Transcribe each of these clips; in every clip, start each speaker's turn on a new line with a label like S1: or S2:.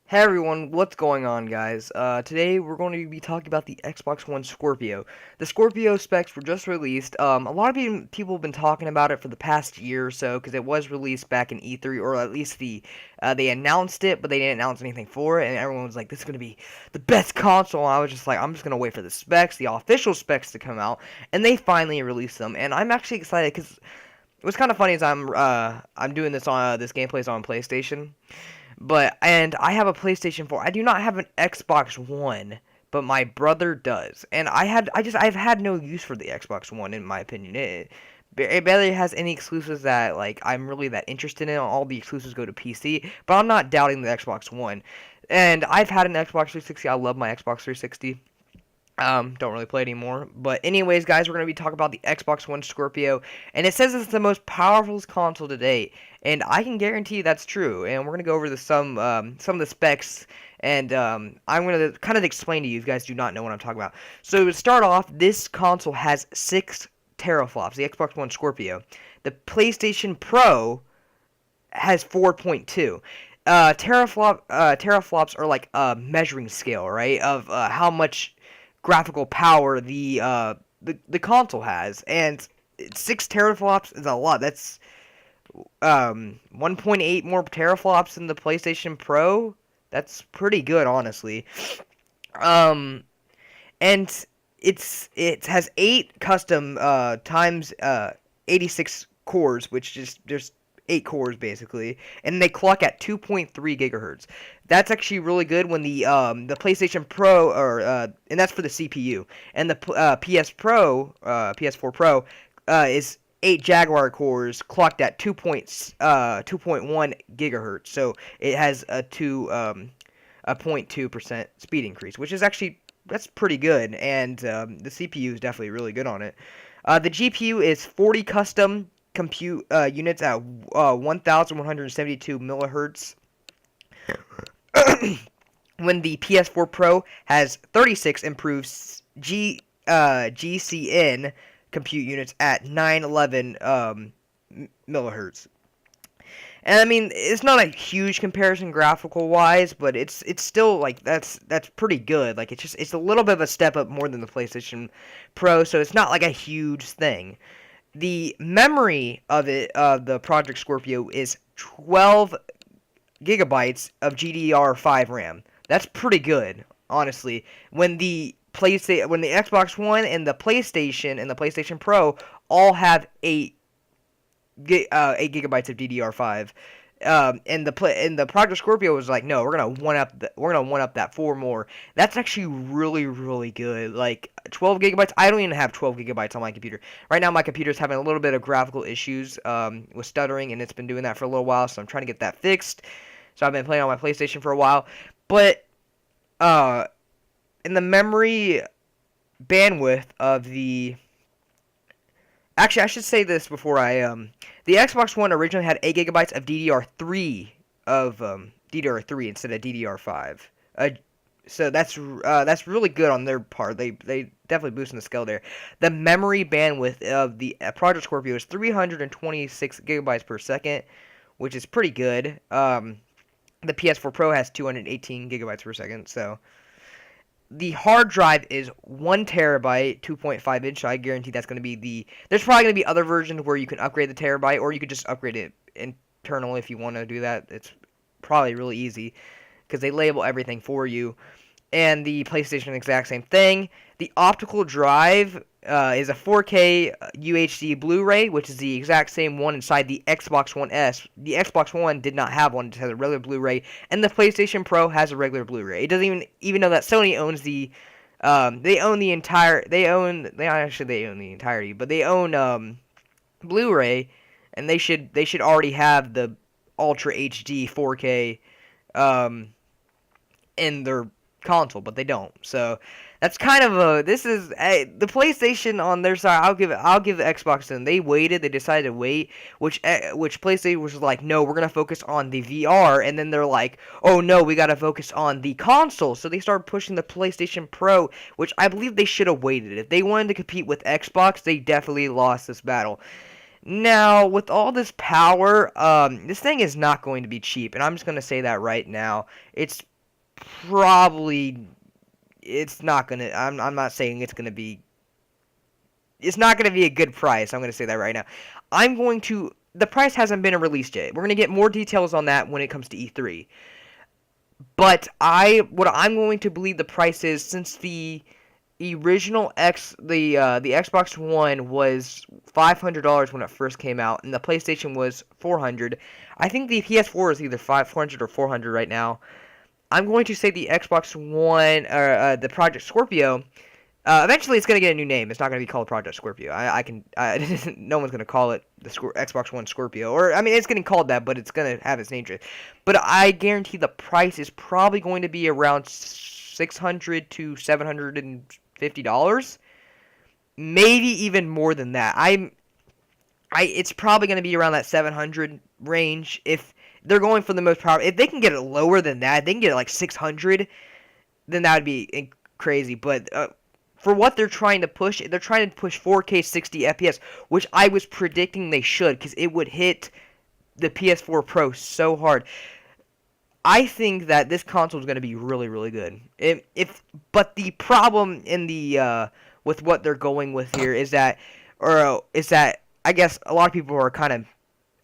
S1: Hey everyone, what's going on, guys? Today we're going to be talking about the Xbox One Scorpio. The Scorpio specs were just released. A lot of people have been talking about it for the past year or so because it was released back in E3, or at least they announced it, but they didn't announce anything for it, and everyone was like, "This is going to be the best console." And I was just like, "I'm just going to wait for the specs, the official specs to come out," and they finally released them, and I'm actually excited because what's kind of funny is I'm doing this on this gameplay on PlayStation. And I have a PlayStation 4. I do not have an Xbox One, but my brother does. And I've had no use for the Xbox One in my opinion. It barely has any exclusives that like I'm really that interested in. All the exclusives go to PC, but I'm not doubting the Xbox One. And I've had an Xbox 360. I love my Xbox 360. Don't really play anymore. But anyways, guys, we're gonna be talking about the Xbox One Scorpio, and it says it's the most powerful console to date, and I can guarantee that's true. And we're gonna go over some of the specs, and I'm gonna kind of explain to you if you guys do not know what I'm talking about. So to start off, this console has 6 teraflops. The Xbox One Scorpio. The PlayStation Pro has 4.2. Teraflops are like a measuring scale, right, of how much graphical power the console has, and 6 teraflops is a lot. That's 1.8 more teraflops than the PlayStation Pro. That's pretty good, honestly. Um, and it has 8 custom times 86 cores, which just there's 8 cores basically, and they clock at 2.3 gigahertz. That's actually really good when the PlayStation Pro and that's for the CPU, and the PS4 Pro is 8 Jaguar cores clocked at 2.1 gigahertz. So it has a 0.2% speed increase, which is actually that's pretty good, and the CPU is definitely really good on it. The GPU is 40 custom compute units at 1,172 millihertz, when the PS4 Pro has 36 improved GCN compute units at 911 millihertz. And I mean, it's not a huge comparison graphical wise, but it's still like that's pretty good. Like it's a little bit of a step up more than the PlayStation Pro, so it's not like a huge thing. The memory of the Project Scorpio is 12 gigabytes of GDDR5 RAM. That's pretty good, honestly. When the Xbox One and the PlayStation Pro all have 8 gigabytes of DDR5. And the Project Scorpio was like, no, we're gonna one up that 4 more. That's actually really good. Like 12 gigabytes. I don't even have 12 gigabytes on my computer right now. My computer's having a little bit of graphical issues with stuttering, and it's been doing that for a little while. So I'm trying to get that fixed. So I've been playing on my PlayStation for a while, but uh, in the memory bandwidth of the actually, I should say this before the Xbox One originally had 8 gigabytes of DDR3 instead of DDR5. So that's really good on their part. They definitely boosting the scale there. The memory bandwidth of the Project Scorpio is 326 gigabytes per second, which is pretty good. The PS4 Pro has 218 gigabytes per second. So the hard drive is 1 terabyte, 2.5 inch. So I guarantee that's going to be there's probably going to be other versions where you can upgrade the terabyte, or you could just upgrade it internally if you want to do that. It's probably really easy because they label everything for you. And the PlayStation, exact same thing. The optical drive is a 4K UHD Blu-ray, which is the exact same one inside the Xbox One S. The Xbox One did not have one; it has a regular Blu-ray, and the PlayStation Pro has a regular Blu-ray. It doesn't even know that Sony owns they own the entire, they own the entirety, but they own Blu-ray, and they should already have the Ultra HD 4K in their console, but they don't. So that's kind of the PlayStation on their side. I'll give the Xbox to them. They waited. They decided to wait, which PlayStation was like, no, we're gonna focus on the VR, and then they're like, oh no, we gotta focus on the console. So they started pushing the PlayStation Pro, which I believe they should have waited. If they wanted to compete with Xbox, they definitely lost this battle. Now, with all this power, this thing is not going to be cheap, and I'm just going to say that right now. It's probably it's not gonna. I'm not saying it's gonna be. It's not gonna be a good price. I'm gonna say that right now. I'm going to. The price hasn't been released yet. We're gonna get more details on that when it comes to E3. But what I'm going to believe the price is, since the original the Xbox One was $500 when it first came out, and the PlayStation was 400. I think the PS4 is either 400 or 400 right now. I'm going to say the Xbox One, or the Project Scorpio. Eventually, it's going to get a new name. It's not going to be called Project Scorpio. No one's going to call it the Xbox One Scorpio. Or, I mean, it's getting called that, but it's going to have its name to it. But I guarantee the price is probably going to be around $600 to $750. Maybe even more than that. It's probably going to be around that 700 range. If they're going for the most power, if they can get it lower than that, they can get it like 600, then that would be crazy. But for what they're trying to push 4K 60 FPS, which I was predicting they should, because it would hit the PS4 Pro so hard. I think that this console is going to be really, really good. But the problem in the with what they're going with here is that I guess a lot of people are kind of,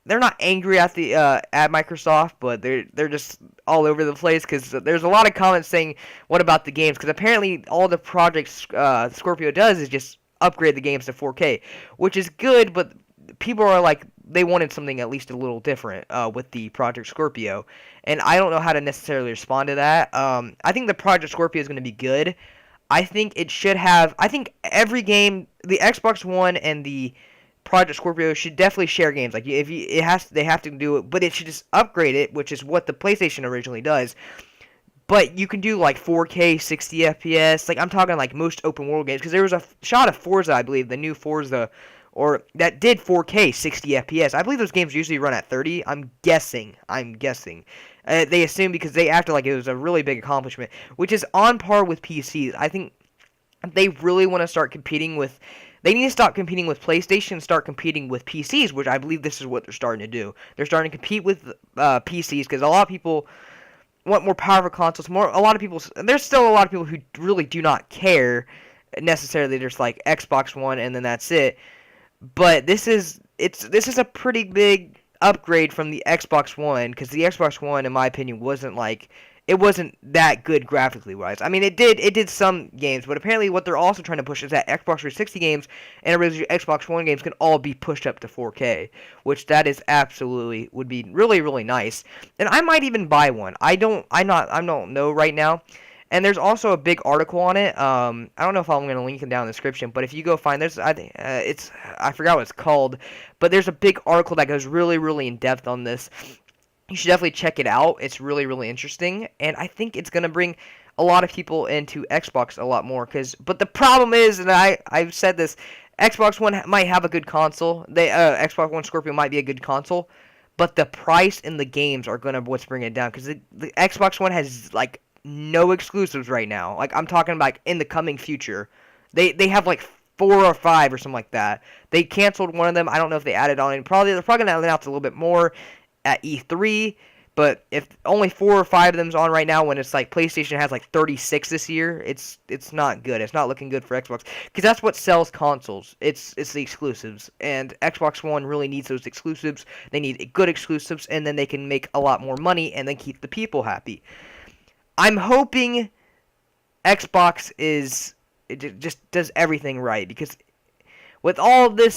S1: they're not angry at the at Microsoft, but they're just all over the place, because there's a lot of comments saying, what about the games? Because apparently all the projects Scorpio does is just upgrade the games to 4K, which is good, but people are like, they wanted something at least a little different with the Project Scorpio, and I don't know how to necessarily respond to that. I think the Project Scorpio is going to be good. I think it should have. I think every game, the Xbox One and the Project Scorpio should definitely share games. Like, they have to do it, but it should just upgrade it, which is what the PlayStation originally does. But you can do like 4K 60 FPS. Like, I'm talking like most open world games, because there was a shot of Forza, I believe, the new Forza, or that did 4K 60 FPS. I believe those games usually run at 30. I'm guessing. They assume, because they acted like it was a really big accomplishment, which is on par with PCs. I think they really want to start competing with. They need to stop competing with PlayStation and start competing with PCs, which I believe this is what they're starting to do. They're starting to compete with PCs, because a lot of people want more powerful consoles. There's still a lot of people who really do not care necessarily. There's like Xbox One, and then that's it. But this is a pretty big upgrade from the Xbox One, because the Xbox One, in my opinion, wasn't that good graphically wise. I mean, it did some games, but apparently what they're also trying to push is that Xbox 360 games and original Xbox One games can all be pushed up to 4K, which that is absolutely would be really, really nice. And I might even buy one. I don't know right now. And there's also a big article on it. I don't know if I'm going to link it down in the description, but if you go find, I forgot what it's called, but there's a big article that goes really, really in depth on this. You should definitely check it out. It's really, really interesting, and I think it's going to bring a lot of people into Xbox a lot more. But the problem is, and I've said this, Xbox One might have a good console. Xbox One Scorpio might be a good console, but the price and the games are going to what's bringing it down, because the Xbox One has like no exclusives right now. Like, I'm talking about in the coming future. They have like 4 or 5 or something like that. They canceled one of them. I don't know if they added on. And they're probably going to announce a little bit more at E3. But if only 4 or 5 of them's on right now, when it's like PlayStation has like 36 this year, it's not good. It's not looking good for Xbox, because that's what sells consoles. It's the exclusives, and Xbox One really needs those exclusives. They need good exclusives, and then they can make a lot more money and then keep the people happy. I'm hoping Xbox just does everything right, because with all this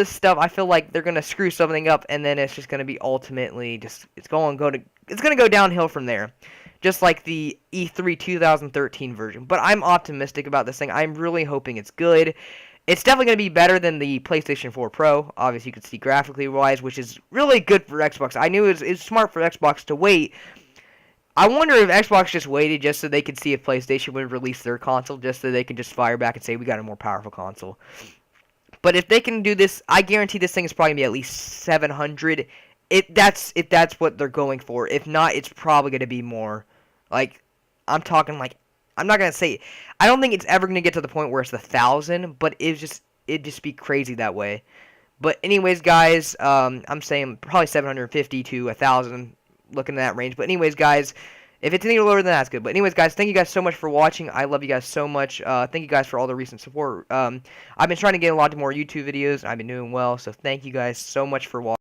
S1: stuff, I feel like they're gonna screw something up, and then it's just gonna be ultimately it's gonna go downhill from there, just like the E3 2013 version. But I'm optimistic about this thing. I'm really hoping it's good. It's definitely gonna be better than the PlayStation 4 Pro. Obviously, you can see graphically wise, which is really good for Xbox. I knew it's smart for Xbox to wait. I wonder if Xbox just waited just so they could see if PlayStation would release their console, just so they can just fire back and say, we got a more powerful console. But if they can do this, I guarantee this thing is probably going to be at least 700. If that's what they're going for. If not, it's probably going to be more. Like, I'm talking like, I'm not going to say, I don't think it's ever going to get to the point where it's 1,000, but it'd just be crazy that way. But anyways, guys, I'm saying probably 750 to 1,000. Looking at that range. But anyways, guys, If it's any lower than that, that's good. But anyways, guys, thank you guys so much for watching. I love you guys so much. Thank you guys for all the recent support. I've been trying to get a lot more YouTube videos, and I've been doing well. So thank you guys so much for watching.